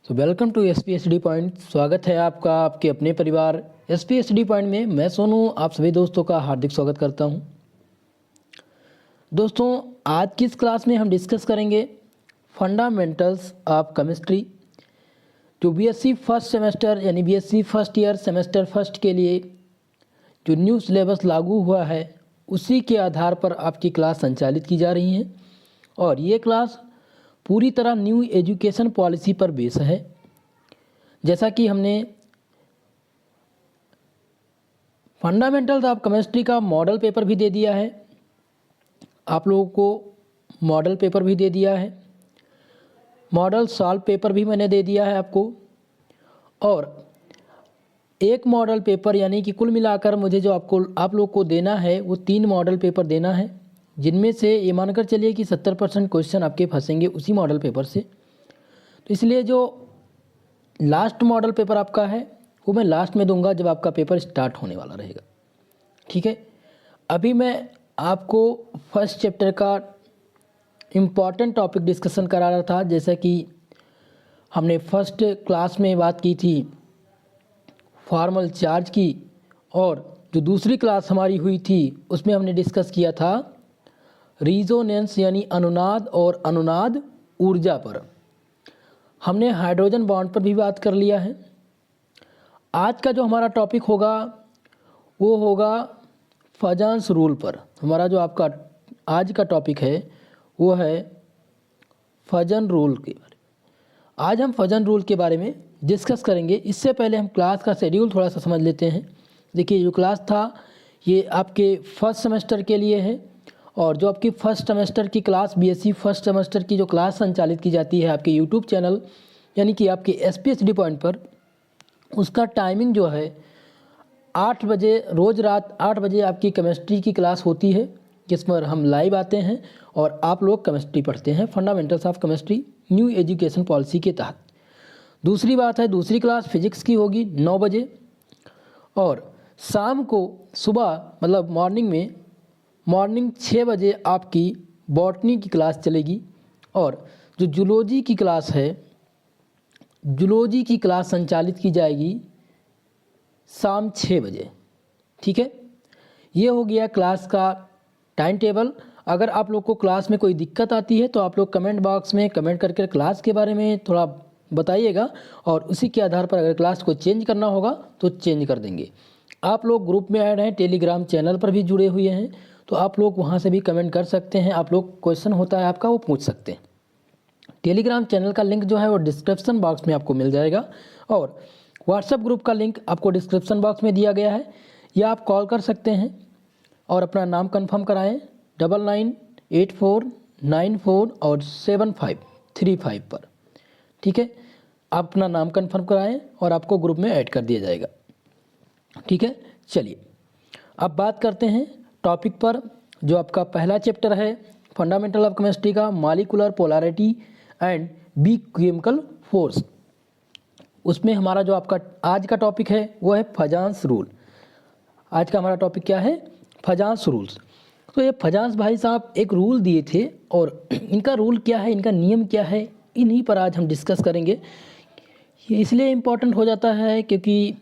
Welcome to एसपीएसडी point. स्वागत है आपका आपके अपने परिवार एसपीएसडी पॉइंट में। मैं सोनू आप सभी दोस्तों का हार्दिक स्वागत करता हूं। दोस्तों, आज की इस क्लास में हम डिस्कस करेंगे फंडामेंटल्स ऑफ केमिस्ट्री। जो बीएससी फर्स्ट सेमेस्टर यानी BSc first year semester first के लिए जो न्यू सिलेबस लागू हुआ है उसी के आधार पर आपकी क्लास संचालित की जा रही है और ये क्लास पूरी तरह न्यू एजुकेशन पॉलिसी पर बेस है। जैसा कि हमने फंडामेंटल्स ऑफ केमिस्ट्री का मॉडल पेपर भी दे दिया है, आप लोगों को मॉडल पेपर भी दे दिया है, मॉडल सॉल्व पेपर भी मैंने दे दिया है आपको। और एक मॉडल पेपर यानी कि कुल मिलाकर मुझे जो आप लोग को देना है वो 3 मॉडल पेपर देना है, जिनमें से ये मानकर चलिए कि 70% क्वेश्चन आपके फंसेंगे उसी मॉडल पेपर से। तो इसलिए जो लास्ट मॉडल पेपर आपका है वो मैं लास्ट में दूंगा जब आपका पेपर स्टार्ट होने वाला रहेगा। ठीक है, अभी मैं आपको फर्स्ट चैप्टर का इम्पॉर्टेंट टॉपिक डिस्कशन करा रहा था। जैसा कि हमने फर्स्ट क्लास में बात की थी फॉर्मल चार्ज की, और जो दूसरी क्लास हमारी हुई थी उसमें हमने डिस्कस किया था रिजोनेंस यानी अनुनाद और अनुनाद ऊर्जा पर। हमने हाइड्रोजन बॉन्ड पर भी बात कर लिया है। आज का जो हमारा टॉपिक होगा वो होगा फजांस रूल पर। हमारा जो आपका आज का टॉपिक है वो है फजन रूल के बारे में। आज हम फजन रूल के बारे में डिस्कस करेंगे। इससे पहले हम क्लास का शेड्यूल थोड़ा सा समझ लेते हैं। देखिए, जो क्लास था ये आपके फर्स्ट सेमेस्टर के लिए है, और जो आपकी फर्स्ट सेमेस्टर की क्लास बीएससी फर्स्ट सेमेस्टर की जो क्लास संचालित की जाती है आपके यूट्यूब चैनल यानी कि आपके एसपीएसडी पॉइंट पर, उसका टाइमिंग जो है 8 बजे, रोज़ रात 8 बजे आपकी केमिस्ट्री की क्लास होती है, जिस पर हम लाइव आते हैं और आप लोग केमिस्ट्री पढ़ते हैं fundamentals of chemistry new education policy के तहत। दूसरी बात है, दूसरी क्लास फिजिक्स की होगी 9 बजे, और शाम को सुबह मतलब मॉर्निंग 6 बजे आपकी बॉटनी की क्लास चलेगी, और जो जूलॉजी की क्लास है जूलॉजी की क्लास संचालित की जाएगी शाम 6 बजे। ठीक है, ये हो गया क्लास का टाइम टेबल। अगर आप लोग को क्लास में कोई दिक्कत आती है तो आप लोग कमेंट बॉक्स में कमेंट करके क्लास के बारे में थोड़ा बताइएगा, और उसी के आधार पर अगर क्लास को चेंज करना होगा तो चेंज कर देंगे। आप लोग ग्रुप में ऐड हैं, टेलीग्राम चैनल पर भी जुड़े हुए हैं, तो आप लोग वहाँ से भी कमेंट कर सकते हैं। आप लोग क्वेश्चन होता है आपका वो पूछ सकते हैं। टेलीग्राम चैनल का लिंक जो है वो डिस्क्रिप्शन बॉक्स में आपको मिल जाएगा, और व्हाट्सएप ग्रुप का लिंक आपको डिस्क्रिप्शन बॉक्स में दिया गया है, या आप कॉल कर सकते हैं और अपना नाम कंफर्म कराएं 998494 और 7535 पर। ठीक है, आप अपना नाम कंफर्म कराएं और आपको ग्रुप में ऐड कर दिया जाएगा। ठीक है, चलिए अब बात करते हैं टॉपिक पर। जो आपका पहला चैप्टर है फंडामेंटल ऑफ केमिस्ट्री का molecular polarity and be chemical force, उसमें हमारा जो आपका आज का टॉपिक है वो है फजांस रूल। आज का हमारा टॉपिक क्या है? Fajans rules. तो ये फजांस भाई साहब एक रूल दिए थे, और इनका रूल क्या है, इनका नियम क्या है, इन्हीं पर आज हम डिस्कस करेंगे। ये इसलिए इम्पॉर्टेंट हो जाता है क्योंकि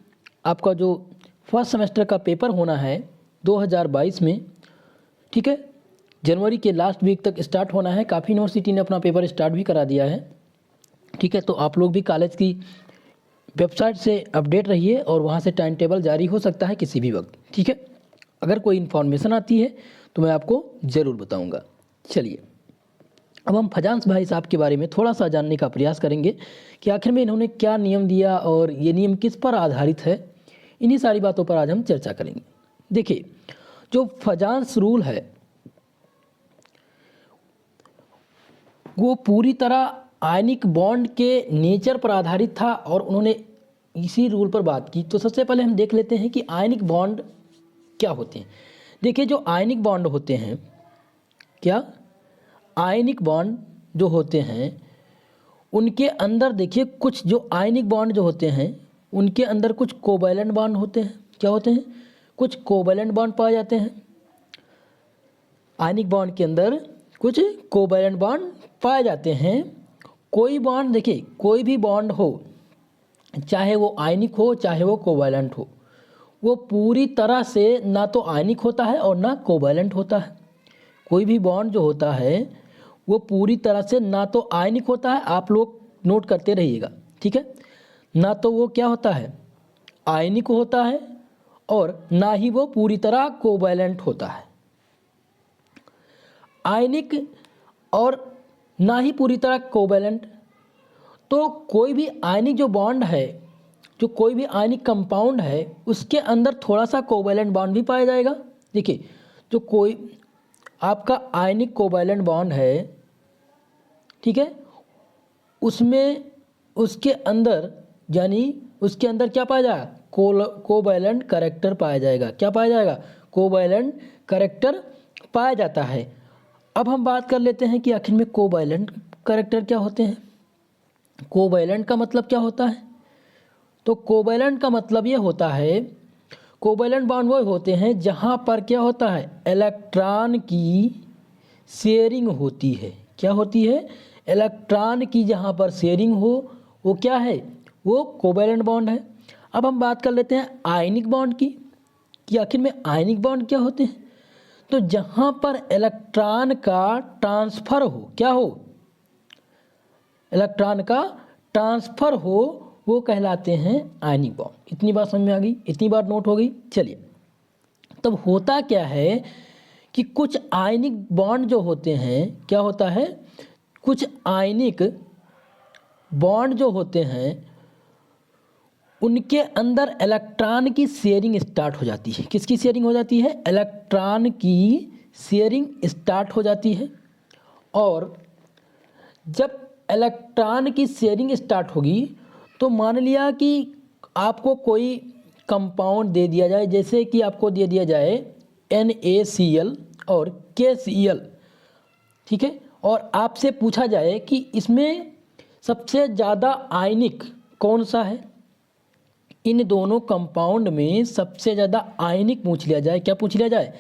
आपका जो फर्स्ट सेमेस्टर का पेपर होना है 2022 में, ठीक है, जनवरी के लास्ट वीक तक स्टार्ट होना है। काफ़ी यूनिवर्सिटी ने अपना पेपर स्टार्ट भी करा दिया है। ठीक है, तो आप लोग भी कॉलेज की वेबसाइट से अपडेट रहिए, और वहाँ से टाइम टेबल जारी हो सकता है किसी भी वक्त। ठीक है, अगर कोई इन्फॉर्मेशन आती है तो मैं आपको ज़रूर बताऊँगा। चलिए अब हम फजांस भाई साहब के बारे में थोड़ा सा जानने का प्रयास करेंगे कि आखिर में इन्होंने क्या नियम दिया और ये नियम किस पर आधारित है। इन्हीं सारी बातों पर आज हम चर्चा करेंगे। देखिए, जो फजांस रूल है वो पूरी तरह आयनिक बॉन्ड के नेचर पर आधारित था, और उन्होंने इसी रूल पर बात की। तो सबसे पहले हम देख लेते हैं कि आयनिक बॉन्ड क्या होते हैं। देखिए, जो आयनिक बॉन्ड होते हैं, क्या आयनिक बॉन्ड जो होते हैं उनके अंदर देखिए कुछ जो आयनिक बॉन्ड जो होते हैं उनके अंदर कुछ कोवैलेंट बॉन्ड होते हैं। क्या होते हैं? कुछ कोवैलेंट बॉन्ड पाए जाते हैं। आयनिक बॉन्ड के अंदर कुछ कोवैलेंट बॉन्ड पाए जाते हैं, कोई बॉन्ड, देखिए कोई भी बॉन्ड हो, चाहे वो आयनिक हो चाहे वो कोवैलेंट हो, वो पूरी तरह से ना तो आयनिक होता है और ना कोवैलेंट होता है। कोई भी बॉन्ड जो होता है वो पूरी तरह से ना तो आयनिक होता है, आप लोग नोट करते रहिएगा, ठीक है। ना तो वो क्या होता है, आयनिक होता है, और ना ही वो पूरी तरह कोवैलेंट होता है। आयनिक और ना ही पूरी तरह कोवैलेंट। तो कोई भी आयनिक जो बॉन्ड है, जो कोई भी आयनिक कंपाउंड है, उसके अंदर थोड़ा सा कोवैलेंट बॉन्ड भी पाया जाएगा। देखिए जो कोई आपका आयनिक कोवैलेंट बॉन्ड है, ठीक है, उसमें उसके अंदर यानी उसके अंदर क्या पाया जाएगा, कोवैलेंट कैरेक्टर पाया जाएगा। क्या पाया जाएगा, कोवैलेंट कैरेक्टर पाया जाता है। अब हम बात कर लेते हैं कि आखिर में कोवैलेंट कैरेक्टर क्या होते हैं। कोवैलेंट का मतलब क्या होता है, तो कोवैलेंट का मतलब ये होता है, कोवैलेंट बॉन्ड वो होते हैं जहाँ पर क्या होता है, इलेक्ट्रॉन की शेयरिंग होती है। क्या होती है, इलेक्ट्रॉन की जहाँ पर शेयरिंग हो वो क्या है, वो कोवैलेंट बॉन्ड है। अब हम बात कर लेते हैं आयनिक बॉन्ड की, कि आखिर में आयनिक बॉन्ड क्या होते हैं। तो जहाँ पर इलेक्ट्रॉन का ट्रांसफ़र हो, क्या हो, इलेक्ट्रॉन का ट्रांसफ़र हो, वो कहलाते हैं आयनिक बॉन्ड। इतनी बात समझ में आ गई, इतनी बात नोट हो गई। चलिए, तब होता क्या है कि कुछ आयनिक बॉन्ड जो होते हैं, क्या होता है, कुछ आयनिक बॉन्ड जो होते हैं उनके अंदर इलेक्ट्रॉन की शेयरिंग स्टार्ट हो जाती है। किसकी शेयरिंग हो जाती है, इलेक्ट्रॉन की शेयरिंग स्टार्ट हो जाती है। और जब इलेक्ट्रॉन की शेयरिंग स्टार्ट होगी तो मान लिया कि आपको कोई कंपाउंड दे दिया जाए, जैसे कि आपको दे दिया जाए NaCl और KCl, ठीक है, और आपसे पूछा जाए कि इसमें सबसे ज़्यादा आयनिक कौन सा है। इन दोनों कंपाउंड में सबसे ज़्यादा आयनिक पूछ लिया जाए, क्या पूछ लिया जाए,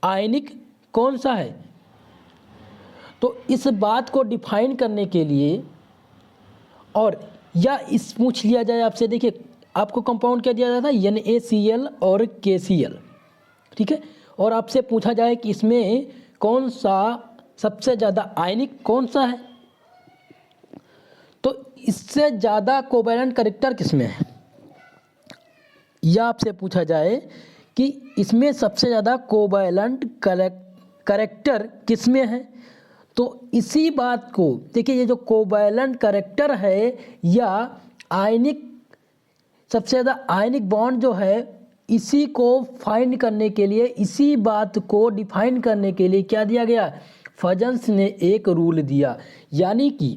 आयनिक कौन सा है। तो इस बात को डिफाइन करने के लिए, और या इस पूछ लिया जाए आपसे, देखिए आपको कंपाउंड क्या दिया जाता है, NaCl और KCl, ठीक है, और आपसे पूछा जाए कि इसमें कौन सा सबसे ज़्यादा आयनिक कौन सा है, तो इससे ज़्यादा कोवैलेंट कैरेक्टर किसमें है, या आपसे पूछा जाए कि इसमें सबसे ज़्यादा कोवैलेंट कैरेक्टर किसमें है। तो इसी बात को देखिए, ये जो कोवैलेंट कैरेक्टर है या आयनिक, सबसे ज़्यादा आयनिक बॉन्ड जो है, इसी को फाइंड करने के लिए, इसी बात को डिफाइन करने के लिए क्या दिया गया, फजन्स ने एक रूल दिया। यानी कि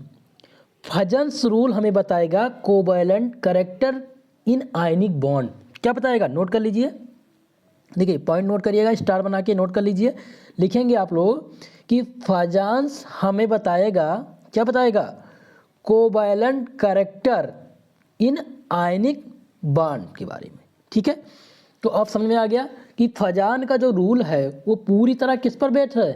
फजन्स रूल हमें बताएगा covalent character in ionic bond. क्या बताएगा, नोट कर लीजिए, देखिए पॉइंट नोट करिएगा, स्टार बना के नोट कर लीजिए। लिखेंगे आप लोग कि फजांस हमें बताएगा, क्या बताएगा, covalent character in ionic bond के बारे में, ठीक है। तो अब समझ में आ गया कि फजान का जो रूल है वो पूरी तरह किस पर बेस है,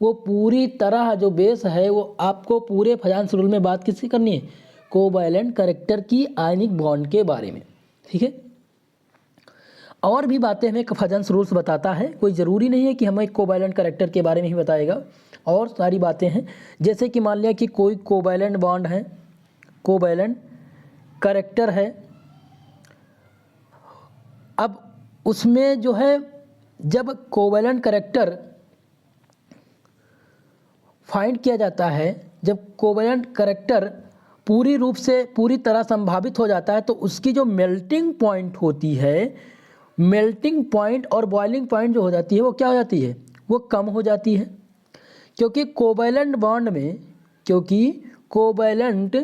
वो पूरी तरह जो बेस है वो आपको पूरे फजान रूल में बात किसकी करनी है, कोवैलेंट कैरेक्टर की आयनिक बॉन्ड के बारे में, ठीक है। और भी बातें हमें फजन्स रूल्स बताता है, कोई ज़रूरी नहीं है कि हमें कोवैलेंट कैरेक्टर के बारे में ही बताएगा, और सारी बातें हैं। जैसे कि मान लिया कि कोई कोवैलेंट बॉन्ड है, कोवैलेंट कैरेक्टर है, अब उसमें जो है जब कोवैलेंट कैरेक्टर फाइंड किया जाता है, जब कोवैलेंट कैरेक्टर पूरी रूप से पूरी तरह संभावित हो जाता है, तो उसकी जो मेल्टिंग पॉइंट होती है, मेल्टिंग पॉइंट और बॉइलिंग पॉइंट जो हो जाती है वो क्या हो जाती है, वो कम हो जाती है। क्योंकि कोवैलेंट बॉन्ड में, क्योंकि कोवैलेंट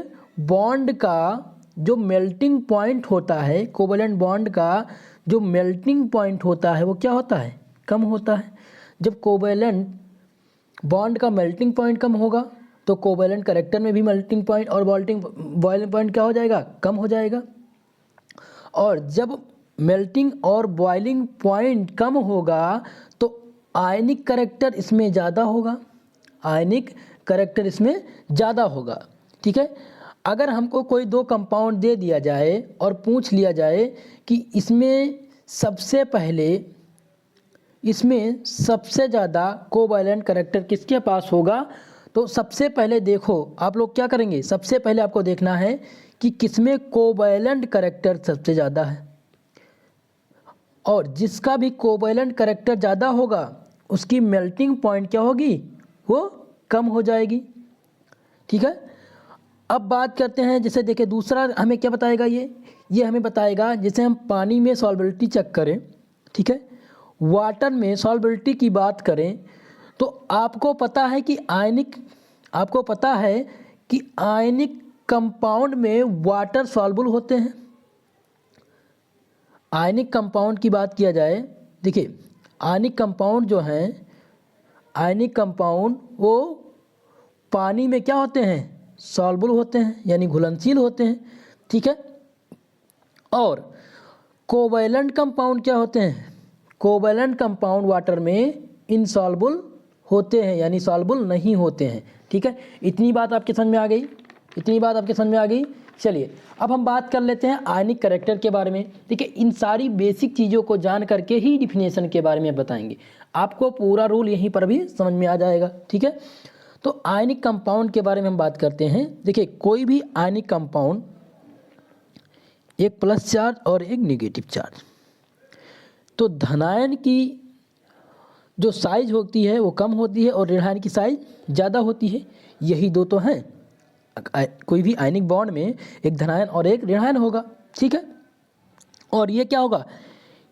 बॉन्ड का जो मेल्टिंग पॉइंट होता है, कोवैलेंट बॉन्ड का जो मेल्टिंग पॉइंट होता है वो क्या होता है, कम होता है। जब कोवैलेंट बॉन्ड का मेल्टिंग पॉइंट कम होगा तो कोवैलेंट कैरेक्टर में भी मेल्टिंग पॉइंट और बॉइलिंग पॉइंट क्या हो जाएगा, कम हो जाएगा। और जब मेल्टिंग और बॉइलिंग पॉइंट कम होगा तो आयनिक कैरेक्टर इसमें ज़्यादा होगा, आयनिक कैरेक्टर इसमें ज़्यादा होगा, ठीक है। अगर हमको कोई दो कंपाउंड दे दिया जाए और पूछ लिया जाए कि इसमें सबसे ज़्यादा कोवैलेंट कैरेक्टर किसके पास होगा, तो सबसे पहले देखो आप लोग क्या करेंगे, सबसे पहले आपको देखना है कि किसमें कोवैलेंट कैरेक्टर सबसे ज़्यादा है, और जिसका भी कोवैलेंट कैरेक्टर ज़्यादा होगा उसकी मेल्टिंग पॉइंट क्या होगी, वो कम हो जाएगी। ठीक है, अब बात करते हैं, जैसे देखिए दूसरा हमें क्या बताएगा, ये हमें बताएगा जैसे हम पानी में सॉल्बिलिटी चेक करें, ठीक है, वाटर में सॉल्बिलिटी की बात करें, तो आपको पता है कि आयनिक कंपाउंड में वाटर सॉल्युबल होते हैं। आयनिक कंपाउंड की बात किया जाए, देखिए आयनिक कंपाउंड जो हैं, आयनिक कंपाउंड वो पानी में क्या होते हैं, सॉल्युबल होते हैं, यानी घुलनशील होते हैं। ठीक है, और कोवैलेंट कंपाउंड क्या होते हैं, कोवैलेंट कंपाउंड वाटर में इनसॉल्युबल होते हैं, यानी सॉल्युबल नहीं होते हैं। ठीक है, इतनी बात आपके समझ में आ गई। चलिए अब हम बात कर लेते हैं आयनिक कैरेक्टर के बारे में। देखिए इन सारी बेसिक चीज़ों को जान करके ही डिफिनेशन के बारे में बताएंगे, आपको पूरा रूल यहीं पर भी समझ में आ जाएगा। ठीक है, तो आयनिक कंपाउंड के बारे में हम बात करते हैं। देखिए कोई भी आयनिक कंपाउंड एक प्लस चार्ज और एक नेगेटिव चार्ज, तो धनायन की जो साइज होती है वो कम होती है और ऋणायन की साइज ज़्यादा होती है। यही दो तो हैं, कोई भी आयनिक बॉन्ड में एक धनायन और एक ऋणायन होगा। ठीक है, और ये क्या होगा,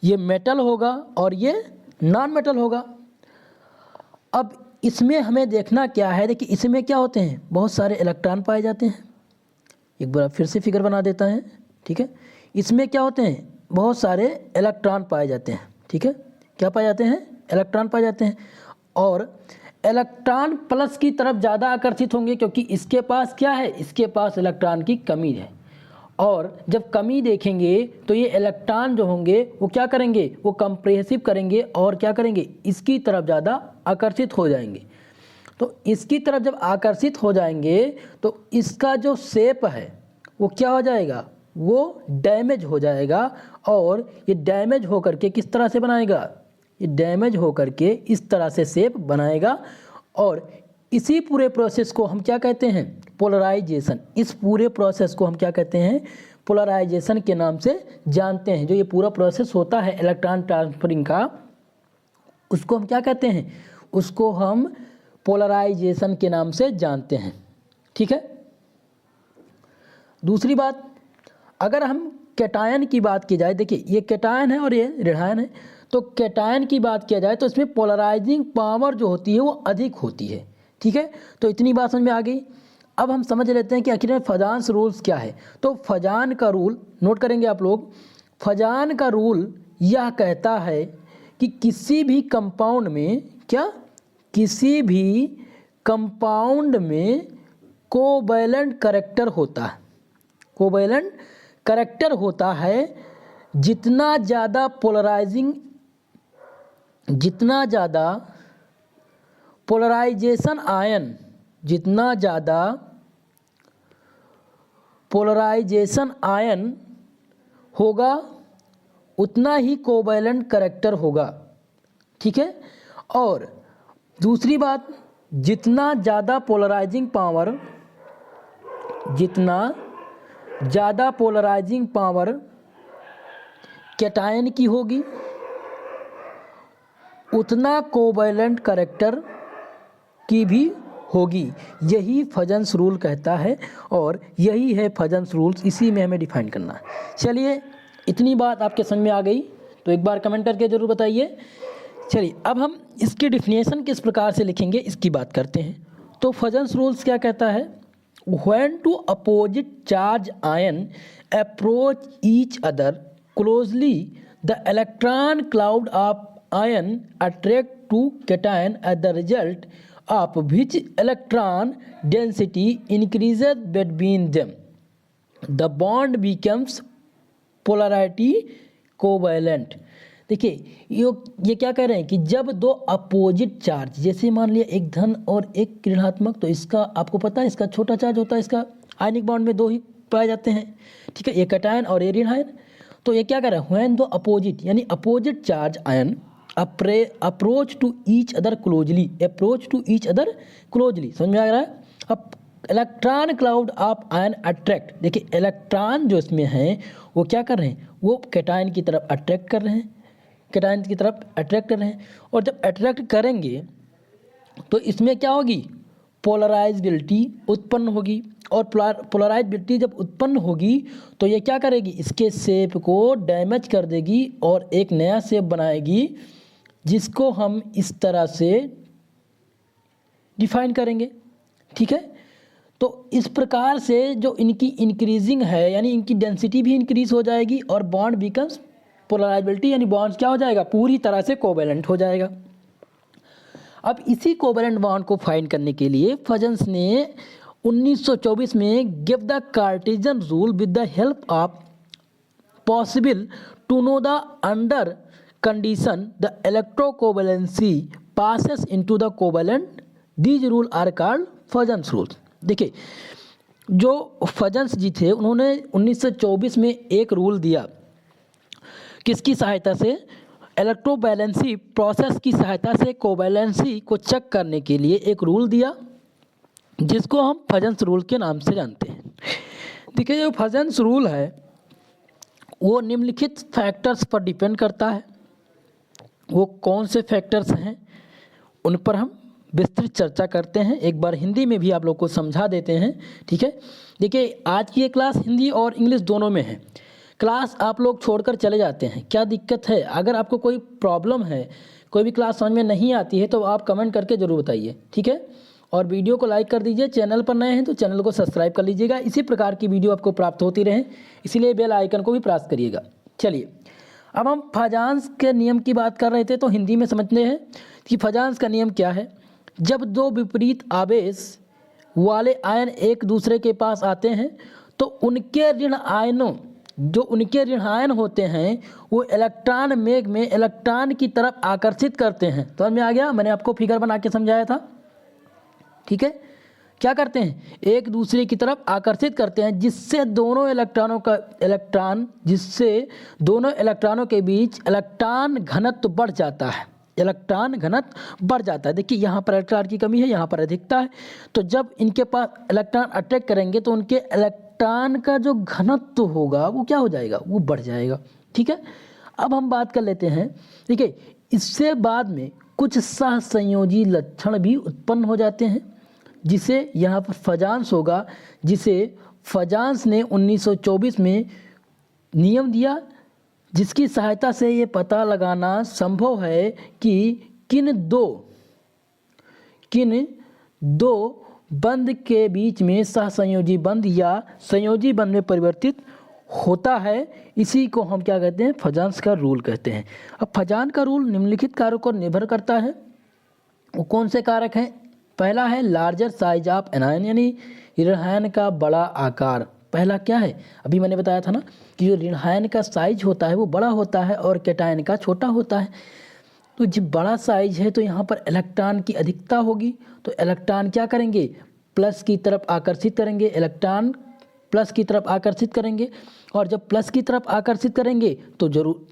ये मेटल होगा और ये नॉन मेटल होगा। अब इसमें हमें देखना क्या है, देखिए इसमें क्या होते हैं, बहुत सारे इलेक्ट्रॉन पाए जाते हैं। एक बार फिर से फिगर बना देता है। ठीक है, इसमें क्या होते हैं, बहुत सारे इलेक्ट्रॉन पाए जाते हैं। ठीक है, क्या पाए जाते हैं, इलेक्ट्रॉन पाए जाते हैं, और इलेक्ट्रॉन प्लस की तरफ ज़्यादा आकर्षित होंगे क्योंकि इसके पास क्या है, इसके पास इलेक्ट्रॉन की कमी है। और जब कमी देखेंगे तो ये इलेक्ट्रॉन जो होंगे वो क्या करेंगे, वो कंप्रेसिव करेंगे और क्या करेंगे, इसकी तरफ ज़्यादा आकर्षित हो जाएंगे। तो इसकी तरफ जब आकर्षित हो जाएंगे तो इसका जो शेप है वो क्या हो जाएगा, वो डैमेज हो जाएगा, और ये डैमेज होकर के किस तरह से बनाएगा, ये डैमेज होकर के इस तरह से शेप बनाएगा। और इसी पूरे प्रोसेस को हम क्या कहते हैं, पोलराइजेशन। इस पूरे प्रोसेस को हम क्या कहते हैं, पोलराइजेशन के नाम से जानते हैं। जो ये पूरा प्रोसेस होता है इलेक्ट्रॉन ट्रांसफरिंग का, उसको हम क्या कहते हैं, उसको हम पोलराइजेशन के नाम से जानते हैं। ठीक है, दूसरी बात, अगर हम कैटायन की बात की जाए, देखिए ये कैटायन है और ये ऋणायन है, तो कैटायन की बात किया जाए तो इसमें पोलराइजिंग पावर जो होती है वो अधिक होती है। ठीक है, तो इतनी बात समझ में आ गई। अब हम समझ लेते हैं कि आखिर में फजान्स रूल्स क्या है। तो फजान का रूल नोट करेंगे आप लोग। फजान का रूल यह कहता है कि किसी भी कंपाउंड में कोवैलेंट कैरेक्टर होता है, कोवैलेंट कैरेक्टर होता है। जितना ज़्यादा पोलराइजेशन आयन होगा उतना ही कोवैलेंट कैरेक्टर होगा। ठीक है, और दूसरी बात, जितना ज़्यादा पोलराइजिंग पावर कैटायन की होगी उतना कोवैलेंट कैरेक्टर की भी होगी। यही फजन्स रूल कहता है और यही है फजन्स रूल्स, इसी में हमें डिफाइन करना है। चलिए इतनी बात आपके समझ में आ गई तो एक बार कमेंट करके ज़रूर बताइए। चलिए अब हम इसकी डिफिनेशन किस प्रकार से लिखेंगे इसकी बात करते हैं। तो फजन्स रूल्स क्या कहता है, when two opposite charge ion approach each other closely, the electron cloud of ion attract to cation as the result of which electron density increases between them. The bond becomes polarity covalent. देखिए ये क्या कह रहे हैं कि जब दो opposite charge, जैसे मान लिया एक धन और एक ऋणात्मक, तो इसका आपको पता है इसका छोटा चार्ज होता है, इसका आयनिक बॉन्ड में 2 ही पाए जाते हैं, ठीक है, ये कैटायन और ये ऋण आयन। तो ये क्या कर रहा है, व्हेन दो अपोजिट यानी opposite charge ion approach to each other closely, समझ में आ रहा है। अब electron cloud of ion attract, देखिए इलेक्ट्रॉन जो इसमें हैं वो क्या कर रहे हैं, वो कैटायन की तरफ अट्रैक्ट कर रहे हैं, और जब अट्रैक्ट करेंगे तो इसमें क्या होगी, पोलराइजेबिलिटी उत्पन्न होगी, और पोलराइजेबिलिटी जब उत्पन्न होगी तो ये क्या करेगी, इसके शेप को डैमेज कर देगी और एक नया शेप बनाएगी, जिसको हम इस तरह से डिफाइन करेंगे, ठीक है। तो इस प्रकार से जो इनकी इंक्रीजिंग है, यानी इनकी डेंसिटी भी इंक्रीज हो जाएगी और बॉन्ड बिकम्स पोलराइजेबिलिटी, यानी बॉन्ड क्या हो जाएगा, पूरी तरह से कोवेलेंट हो जाएगा। अब इसी कोवेलेंट बॉन्ड को फाइंड करने के लिए फजन्स ने 1924 में give the Cartesian rule with the help of possible to know the under condition the electrovalency passes into the covalent, these rule are called Fajans rules. देखिए जो फजन्स जी थे उन्होंने 1924 में एक रूल दिया, किसकी सहायता से, इलेक्ट्रोवैलेंसी प्रोसेस की सहायता से कोवैलेंसी को चेक करने के लिए एक रूल दिया, जिसको हम फजन्स रूल के नाम से जानते हैं। देखिए जो फजन्स रूल है वो निम्नलिखित फैक्टर्स पर डिपेंड करता है। वो कौन से फैक्टर्स हैं उन पर हम विस्तृत चर्चा करते हैं, एक बार हिंदी में भी आप लोग को समझा देते हैं, ठीक है। देखिए आज की ये क्लास हिंदी और इंग्लिश दोनों में है, क्लास आप लोग छोड़कर चले जाते हैं, क्या दिक्कत है? अगर आपको कोई प्रॉब्लम है, कोई भी क्लास समझ में नहीं आती है तो आप कमेंट करके ज़रूर बताइए, ठीक है। और वीडियो को लाइक कर दीजिए, चैनल पर नए हैं तो चैनल को सब्सक्राइब कर लीजिएगा, इसी प्रकार की वीडियो आपको प्राप्त होती रहे, इसीलिए बेल आइकन को भी प्रेस करिएगा। चलिए अब हम फजान्स के नियम की बात कर रहे थे, तो हिंदी में समझते हैं कि फजान्स का नियम क्या है। जब दो विपरीत आवेश वाले आयन एक दूसरे के पास आते हैं तो उनके ऋण आयनों, जो उनके ऋण आयन होते हैं वो इलेक्ट्रॉन मेघ में इलेक्ट्रॉन की तरफ आकर्षित करते हैं। तो समझ में आ गया, मैंने आपको फिगर बना के समझाया था, ठीक है। क्या करते हैं, एक दूसरे की तरफ आकर्षित करते हैं, जिससे दोनों इलेक्ट्रॉनों के बीच इलेक्ट्रॉन घनत्व बढ़ जाता है, देखिए यहाँ पर इलेक्ट्रॉन की कमी है, यहाँ पर अधिकता है, तो जब इनके पास इलेक्ट्रॉन अटैक करेंगे तो उनके इलेक्ट्रॉन का जो घनत्व होगा वो क्या हो जाएगा, वो बढ़ जाएगा, ठीक है। अब हम बात कर लेते हैं, ठीक है, इससे बाद में कुछ सहसंयोजी लक्षण भी उत्पन्न हो जाते हैं, जिसे यहाँ पर फजान्स होगा, जिसे फजान्स ने 1924 में नियम दिया, जिसकी सहायता से ये पता लगाना संभव है कि किन दो बंध के बीच में सहसंयोजी बंध या संयोजी बंध में परिवर्तित होता है। इसी को हम क्या कहते हैं, फजान्स का रूल कहते हैं। अब फजान का रूल निम्नलिखित कारकों पर निर्भर करता है। वो कौन से कारक हैं, पहला है लार्जर साइज ऑफ एनायन, यानी ऋणायन का बड़ा आकार। पहला क्या है, अभी मैंने बताया था ना कि जो ऋणायन का साइज होता है वो बड़ा होता है और कैटायन का छोटा होता है। तो जब बड़ा साइज है तो यहाँ पर इलेक्ट्रॉन की अधिकता होगी, तो इलेक्ट्रॉन क्या करेंगे, प्लस की तरफ आकर्षित करेंगे, इलेक्ट्रॉन प्लस की तरफ आकर्षित करेंगे, और जब प्लस की तरफ आकर्षित करेंगे तो जरूर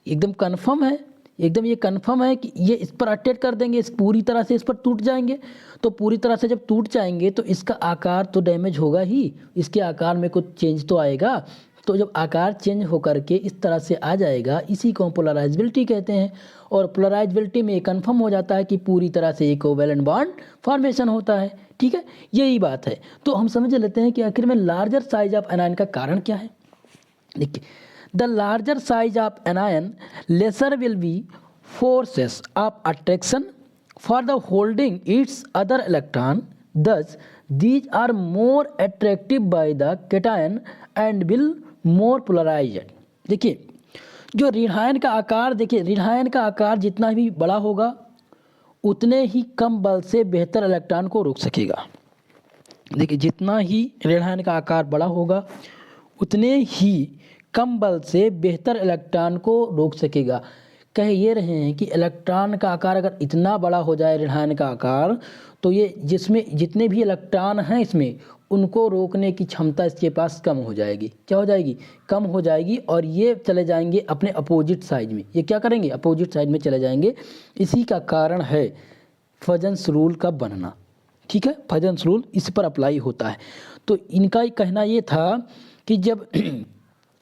एकदम ये कन्फर्म है कि ये इस पर अटैक कर देंगे, इस पूरी तरह से इस पर टूट जाएंगे। तो पूरी तरह से जब टूट जाएंगे तो इसका आकार तो डैमेज होगा ही, इसके आकार में कुछ चेंज तो आएगा। तो जब आकार चेंज होकर के इस तरह से आ जाएगा, इसी को हम पोलराइजेबिलिटी कहते हैं। और पोलराइजेबिलिटी में ये कन्फर्म हो जाता है कि पूरी तरह से एक कोवैलेंट बॉन्ड फॉर्मेशन होता है, ठीक है, यही बात है। तो हम समझ लेते हैं कि आखिर में लार्जर साइज ऑफ एनायन का कारण क्या है। देखिए, the larger size of anion, lesser will be forces of attraction for the holding its other electron. Thus, these are more attractive by the cation and will more polarized. देखिए जो ऋणायन का आकार, देखिए ऋणायन का आकार जितना भी बड़ा होगा उतने ही कम बल से बेहतर इलेक्ट्रॉन को रोक सकेगा। देखिए जितना ही ऋणायन का आकार बड़ा होगा उतने ही कम बल से बेहतर इलेक्ट्रॉन को रोक सकेगा। कह ये रहे हैं कि इलेक्ट्रॉन का आकार अगर इतना बड़ा हो जाए ऋणायन का आकार, तो ये जिसमें जितने भी इलेक्ट्रॉन हैं इसमें उनको रोकने की क्षमता इसके पास कम हो जाएगी। क्या हो जाएगी? कम हो जाएगी, और ये चले जाएंगे अपने अपोजिट साइड में। ये क्या करेंगे? अपोजिट साइड में चले जाएंगे। इसी का कारण है फजन्स रूल का बनना। ठीक है, फजन्स रूल इस पर अप्लाई होता है। तो इनका ही कहना ये था कि जब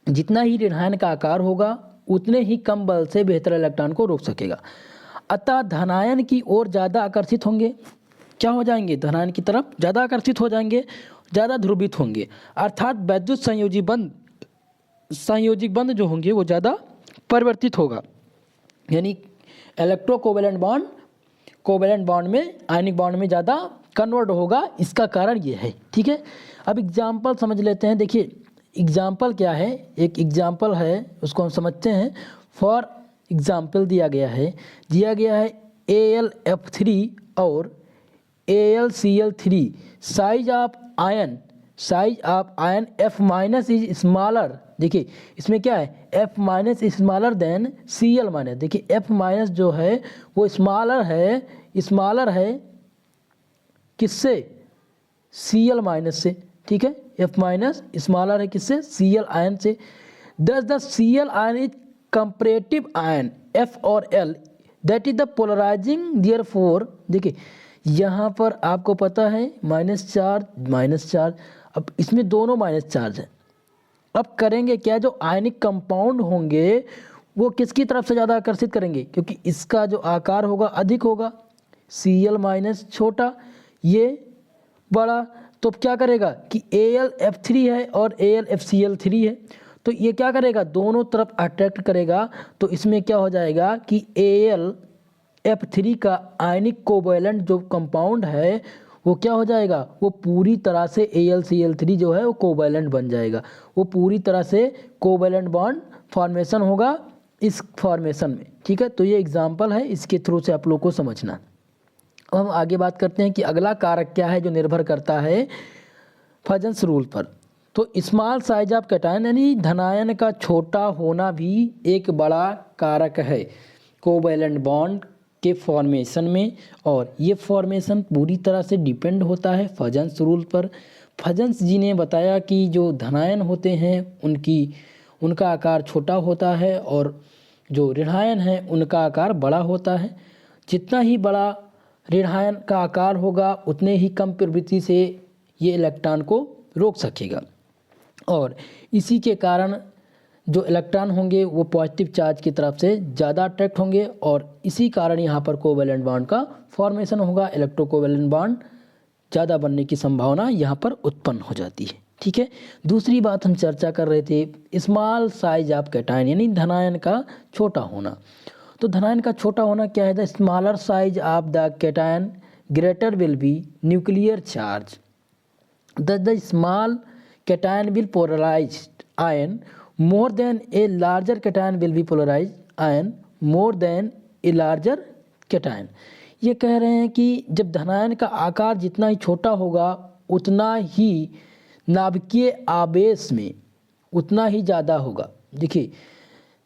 जितना ही ऋणायन का आकार होगा उतने ही कम बल से बेहतर इलेक्ट्रॉन को रोक सकेगा। अतः धनायन की ओर ज़्यादा आकर्षित होंगे। क्या हो जाएंगे? धनायन की तरफ ज़्यादा आकर्षित हो जाएंगे, ज़्यादा ध्रुवित होंगे। अर्थात वैद्युत संयोजिक बंध जो होंगे वो ज़्यादा परिवर्तित होगा। यानी इलेक्ट्रो कोवेलेंट बॉन्ड में आयनिक बॉन्ड में ज़्यादा कन्वर्ट होगा। इसका कारण ये है। ठीक है, अब एग्जाम्पल समझ लेते हैं। देखिए एग्जाम्पल क्या है, एक एग्जाम्पल है उसको हम समझते हैं। फॉर एग्जाम्पल दिया गया है AlF3 और AlCl3 size of ion F minus is smaller. देखिए इसमें क्या है? F minus smaller than Cl minus. देखिए F माइनस जो है वो स्मॉलर है किससे? Cl माइनस से। ठीक है, F माइनस स्मॉलर है किससे? Cl आयन से। Thus the Cl ion is comparative ion F और L that is the polarising therefore. देखिए यहाँ पर आपको पता है माइनस चार्ज, अब इसमें दोनों माइनस चार्ज है। अब करेंगे क्या? जो आयनिक कंपाउंड होंगे वो किसकी तरफ से ज़्यादा आकर्षित करेंगे? क्योंकि इसका जो आकार होगा अधिक होगा, Cl माइनस छोटा, ये बड़ा। तो क्या करेगा कि AlF3 है और AlFCl3 है, तो ये क्या करेगा? दोनों तरफ अट्रैक्ट करेगा। तो इसमें क्या हो जाएगा कि AlF3 का आयनिक कोवैलेंट जो कंपाउंड है वो क्या हो जाएगा? वो पूरी तरह से AlCl3 जो है वो कोवैलेंट बन जाएगा। वो पूरी तरह से कोवैलेंट बॉन्ड फॉर्मेशन होगा इस फॉर्मेशन में। ठीक है, तो ये एग्जाम्पल है, इसके थ्रू से आप लोग को समझना। अब हम आगे बात करते हैं कि अगला कारक क्या है जो निर्भर करता है फजन्स रूल पर। तो स्मॉल साइज ऑफ कैटायन यानी धनायन का छोटा होना भी एक बड़ा कारक है कोवैलेंट बॉन्ड के फॉर्मेशन में, और ये फॉर्मेशन पूरी तरह से डिपेंड होता है फजन्स रूल पर। फजन्स जी ने बताया कि जो धनायन होते हैं उनका आकार छोटा होता है और जो ऋणायन है उनका आकार बड़ा होता है। जितना ही बड़ा ऋणायन का आकार होगा उतने ही कम प्रवृत्ति से ये इलेक्ट्रॉन को रोक सकेगा, और इसी के कारण जो इलेक्ट्रॉन होंगे वो पॉजिटिव चार्ज की तरफ से ज़्यादा अट्रैक्ट होंगे, और इसी कारण यहाँ पर कोवैलेंट बॉन्ड का फॉर्मेशन होगा। इलेक्ट्रो कोवैलेंट बॉन्ड ज़्यादा बनने की संभावना यहाँ पर उत्पन्न हो जाती है। ठीक है, दूसरी बात हम चर्चा कर रहे थे स्मॉल साइज ऑफ कैटायन यानी धनायन का छोटा होना। तो धनायन का छोटा होना क्या है? The smaller size of the cation greater will be nuclear charge. The small cation will polarise ion more than a larger cation will be polarized ion more than a larger cation। ये कह रहे हैं कि जब धनायन का आकार जितना ही छोटा होगा उतना ही नाभिकीय आवेश में उतना ही ज़्यादा होगा। देखिए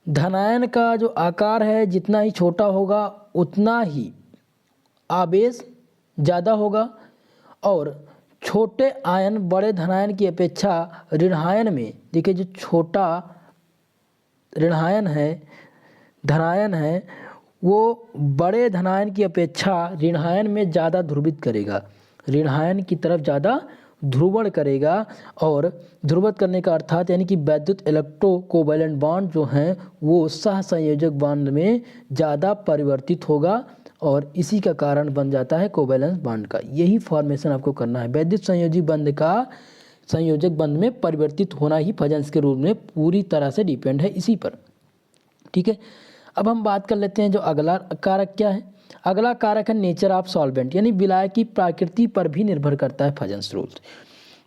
धनायन का जो आकार है जितना ही छोटा होगा उतना ही आवेश ज़्यादा होगा, और छोटे आयन बड़े धनायन की अपेक्षा ऋणायन में, देखिए जो छोटा ऋणायन है धनायन है वो बड़े धनायन की अपेक्षा ऋणायन में ज़्यादा ध्रुवित करेगा, ऋणायन की तरफ ज़्यादा ध्रुवण करेगा। और ध्रुवित करने का अर्थात यानी कि वैद्युत इलेक्ट्रो कोवैलेंट बॉन्ड जो हैं वो सहसंयोजक बॉन्ड में ज़्यादा परिवर्तित होगा, और इसी का कारण बन जाता है कोवैलेंस बॉन्ड का। यही फॉर्मेशन आपको करना है। वैद्युत संयोजी बंध का संयोजक बंध में परिवर्तित होना ही फजन्स के रूप में पूरी तरह से डिपेंड है इसी पर। ठीक है, अब हम बात कर लेते हैं जो अगला कारक क्या है। अगला कारक है नेचर ऑफ सॉल्वेंट यानी विलाय की प्रकृति पर भी निर्भर करता है फजन्स रूल।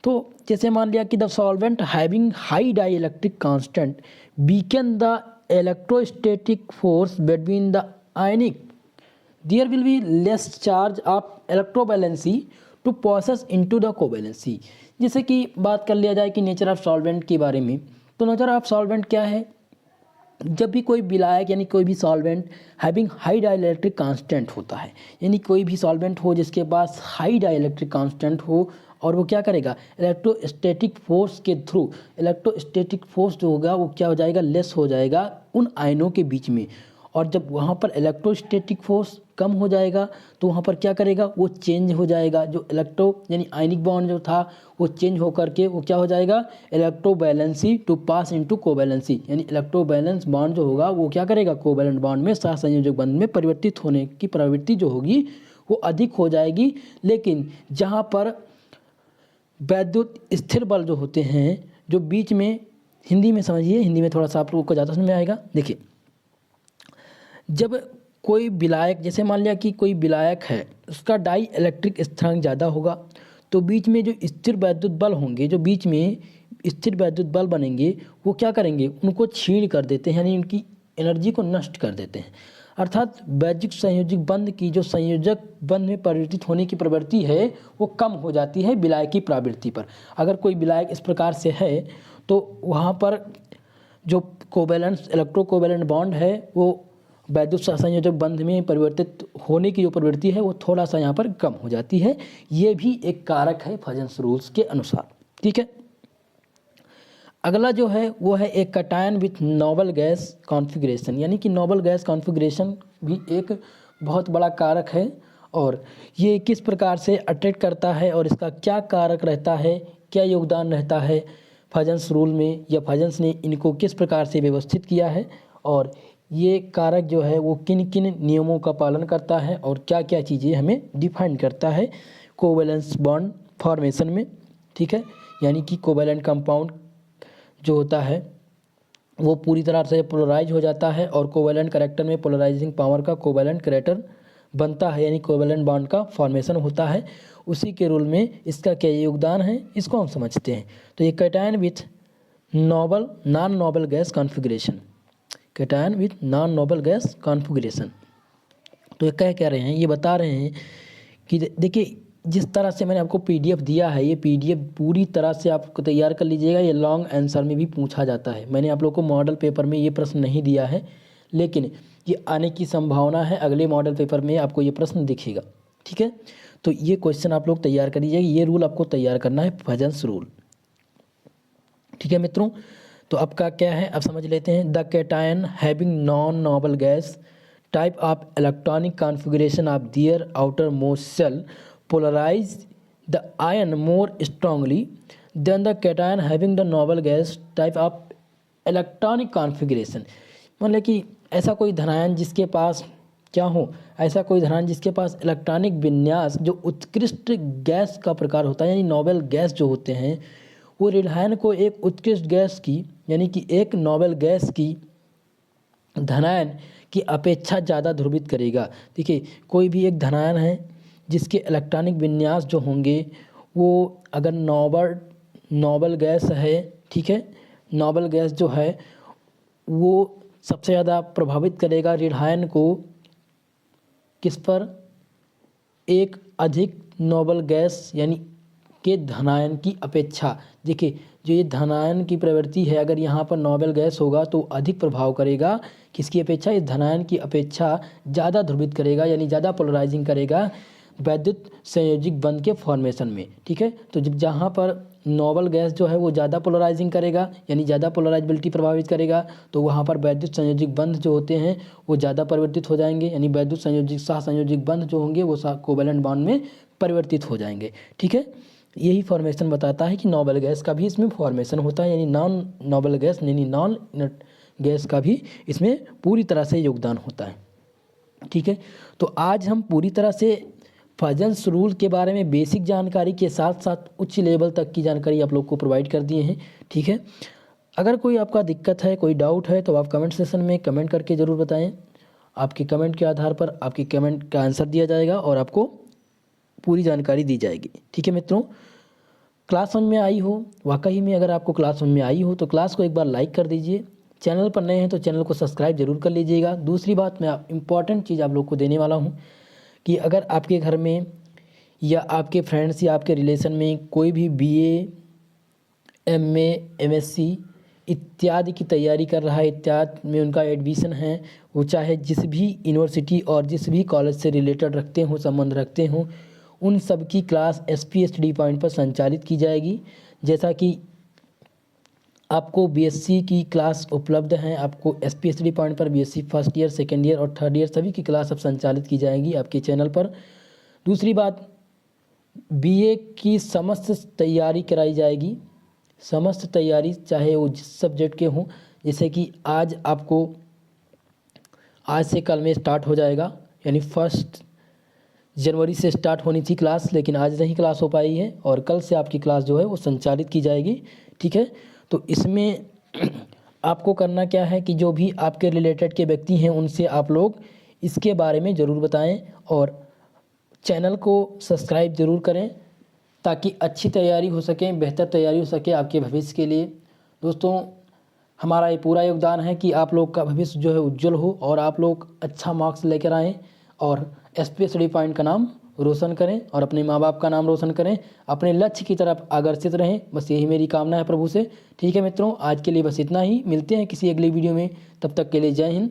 तो जैसे मान लिया कि the solvent having high dielectric constant weaken the electrostatic force between the ionic, there will be less charge of electrovalency to process into the covalency। जैसे कि बात कर लिया जाए कि नेचर ऑफ सॉल्वेंट के बारे में, तो नेचर ऑफ सॉल्वेंट क्या है? जब भी कोई विलायक यानी कोई भी solvent having high dielectric constant होता है, यानी कोई भी सॉल्वेंट हो जिसके पास हाई डाइलेक्ट्रिक कांस्टेंट हो और वो क्या करेगा, इलेक्ट्रोस्टैटिक फोर्स के थ्रू, इलेक्ट्रोस्टैटिक फोर्स जो होगा वो क्या हो जाएगा, लेस हो जाएगा उन आयनों के बीच में। और जब वहाँ पर इलेक्ट्रोस्टैटिक फोर्स कम हो जाएगा तो वहाँ पर क्या करेगा, वो चेंज हो जाएगा, जो इलेक्ट्रो यानी आयनिक बॉन्ड जो था वो चेंज होकर के वो क्या हो जाएगा, electrovalency to pass into covalency, यानी इलेक्ट्रोवैलेंस बॉन्ड जो होगा वो क्या करेगा, कोवैलेंट बॉन्ड में सहसंयोजक बंध में परिवर्तित होने की प्रवृत्ति जो होगी वो अधिक हो जाएगी। लेकिन जहाँ पर वैद्युत स्थिर बल जो होते हैं, जो बीच में, हिंदी में समझिए, हिंदी में थोड़ा सा आप लोगों को ज़्यादा समझ में आएगा। देखिए, जब कोई विलायक, जैसे मान लिया कि कोई विलायक है, उसका डाई इलेक्ट्रिक स्थिरांक ज़्यादा होगा, तो बीच में जो स्थिर वैद्युत बल होंगे, जो बीच में स्थिर वैद्युत बल बनेंगे, वो क्या करेंगे, उनको छीण कर देते हैं, यानी उनकी एनर्जी को नष्ट कर देते हैं। अर्थात वैद्युत संयोजक बंध की जो संयोजक बंध में परिवर्तित होने की प्रवृत्ति है वो कम हो जाती है विलायकी प्रवृत्ति पर। अगर कोई विलायक इस प्रकार से है तो वहाँ पर जो कोवैलेंस इलेक्ट्रो कोवैलेंट बॉन्ड है वो वैद्युत संयोजक बंध में परिवर्तित होने की जो प्रवृत्ति है वो थोड़ा सा यहाँ पर कम हो जाती है। ये भी एक कारक है फजन्स रूल्स के अनुसार। ठीक है, अगला जो है वो है एक cation with noble gas configuration, यानी कि नोबल गैस कॉन्फ़िगरेशन भी एक बहुत बड़ा कारक है। और ये किस प्रकार से अट्रैक्ट करता है और इसका क्या कारक रहता है, क्या योगदान रहता है फजन्स रूल में, या फजन्स ने इनको किस प्रकार से व्यवस्थित किया है, और ये कारक जो है वो किन किन नियमों का पालन करता है और क्या क्या चीज़ें हमें डिफाइन करता है कोवैलेंस बॉन्ड फॉर्मेशन में। ठीक है, यानी कि कोवैलेंट कंपाउंड जो होता है वो पूरी तरह से पोलराइज हो जाता है और कोवैलेंट करैक्टर में पोलराइजिंग पावर का कोवैलेंट करैक्टर बनता है, यानी कोवैलेंट बॉन्ड का फॉर्मेशन होता है। उसी के रोल में इसका क्या योगदान है इसको हम समझते हैं। तो ये cation with noble non noble gas configuration, cation with non noble gas configuration, तो ये कह रहे हैं, ये बता रहे हैं कि देखिए जिस तरह से मैंने आपको पीडीएफ दिया है, ये पीडीएफ पूरी तरह से आपको तैयार कर लीजिएगा। ये लॉन्ग आंसर में भी पूछा जाता है। मैंने आप लोगों को मॉडल पेपर में ये प्रश्न नहीं दिया है, लेकिन ये आने की संभावना है, अगले मॉडल पेपर में आपको ये प्रश्न दिखेगा। ठीक है, तो ये क्वेश्चन आप लोग तैयार कर लीजिएगा, ये रूल आपको तैयार करना है, फजन्स रूल। ठीक है मित्रों, तो आपका क्या है अब समझ लेते हैं। The cation having non noble gas type of electronic configuration of their outermost shell polarize the ion more strongly than the cation having the noble gas type of electronic configuration। मतलब कि ऐसा कोई धनायन जिसके पास क्या हो, ऐसा कोई धनायन जिसके पास इलेक्ट्रॉनिक विन्यास जो उत्कृष्ट गैस का प्रकार होता है, यानी नोबेल गैस जो होते हैं, वो रिलायन को एक उत्कृष्ट गैस की, यानी कि एक नोबेल गैस की धनायन की अपेक्षा ज़्यादा ध्रुवित करेगा। देखिए, कोई भी एक धनायन है जिसके इलेक्ट्रॉनिक विन्यास जो होंगे वो अगर नोबल गैस है, ठीक है, नोबल गैस जो है वो सबसे ज़्यादा प्रभावित करेगा रिलायन को किस पर, एक अधिक नोबल गैस यानी के धनायन की अपेक्षा। देखिए, जो ये धनायन की प्रवृत्ति है, अगर यहाँ पर नोबल गैस होगा तो अधिक प्रभाव करेगा किसकी अपेक्षा, इस धनायन की अपेक्षा ज़्यादा ध्रुवित करेगा, यानी ज़्यादा पोलराइजिंग करेगा वैद्युत संयोजक बंध के फॉर्मेशन में। ठीक है, तो जब जहाँ पर नोबल गैस जो है वो ज़्यादा पोलराइजिंग करेगा, यानी ज़्यादा पोलराइजेबिलिटी प्रभावित करेगा, तो वहाँ पर वैद्युत संयोजक बंध जो होते हैं वो ज़्यादा परिवर्तित हो जाएंगे, यानी वैद्युत संयोजक सहसंयोजक बंध जो होंगे वो कोवैलेंट बॉन्ड में परिवर्तित हो जाएंगे। ठीक है, यही फॉर्मेशन बताता है कि नोबल गैस का भी इसमें फॉर्मेशन होता है, यानी नॉन नोबल गैस यानी नॉन इनर्ट गैस का भी इसमें पूरी तरह से योगदान होता है। ठीक है, तो आज हम पूरी तरह से फजन्स रूल के बारे में बेसिक जानकारी के साथ साथ उच्च लेवल तक की जानकारी आप लोग को प्रोवाइड कर दिए हैं। ठीक है, अगर कोई आपका दिक्कत है, कोई डाउट है, तो आप कमेंट सेशन में कमेंट करके ज़रूर बताएं। आपके कमेंट के आधार पर आपकी कमेंट का आंसर दिया जाएगा और आपको पूरी जानकारी दी जाएगी। ठीक है मित्रों, क्लास समझ में आई हो, वाकई में अगर आपको क्लास समझ में आई हो तो क्लास को एक बार लाइक कर दीजिए। चैनल पर नए हैं तो चैनल को सब्सक्राइब जरूर कर लीजिएगा। दूसरी बात, मैं इम्पॉर्टेंट चीज़ आप लोग को देने वाला हूँ कि अगर आपके घर में या आपके फ्रेंड्स या आपके रिलेशन में कोई भी बीए, एमए, एमएससी इत्यादि की तैयारी कर रहा है, इत्यादि में उनका एडमिशन है, वो चाहे जिस भी यूनिवर्सिटी और जिस भी कॉलेज से रिलेटेड रखते हों, संबंध रखते हों, उन सब की क्लास SPSTD पॉइंट पर संचालित की जाएगी। जैसा कि आपको BSc की क्लास उपलब्ध हैं, आपको SPSTD पॉइंट पर BSc first year, second year और थर्ड ईयर सभी की क्लास अब संचालित की जाएगी आपके चैनल पर। दूसरी बात, BA की समस्त तैयारी कराई जाएगी, समस्त तैयारी चाहे वो जिस सब्जेक्ट के हों। जैसे कि आज से कल में स्टार्ट हो जाएगा, यानी 1 जनवरी से स्टार्ट होनी थी क्लास, लेकिन आज नहीं क्लास हो पाई है और कल से आपकी क्लास जो है वो संचालित की जाएगी। ठीक है, तो इसमें आपको करना क्या है कि जो भी आपके रिलेटेड के व्यक्ति हैं उनसे आप लोग इसके बारे में ज़रूर बताएं और चैनल को सब्सक्राइब ज़रूर करें ताकि अच्छी तैयारी हो सके, बेहतर तैयारी हो सके आपके भविष्य के लिए। दोस्तों, हमारा ये पूरा योगदान है कि आप लोग का भविष्य जो है उज्जवल हो और आप लोग अच्छा मार्क्स लेकर आएँ और SPSTD पॉइंट का नाम रोशन करें और अपने माँ बाप का नाम रोशन करें, अपने लक्ष्य की तरफ अग्रसित रहें। बस यही मेरी कामना है प्रभु से। ठीक है मित्रों, आज के लिए बस इतना ही। मिलते हैं किसी अगली वीडियो में, तब तक के लिए जय हिंद,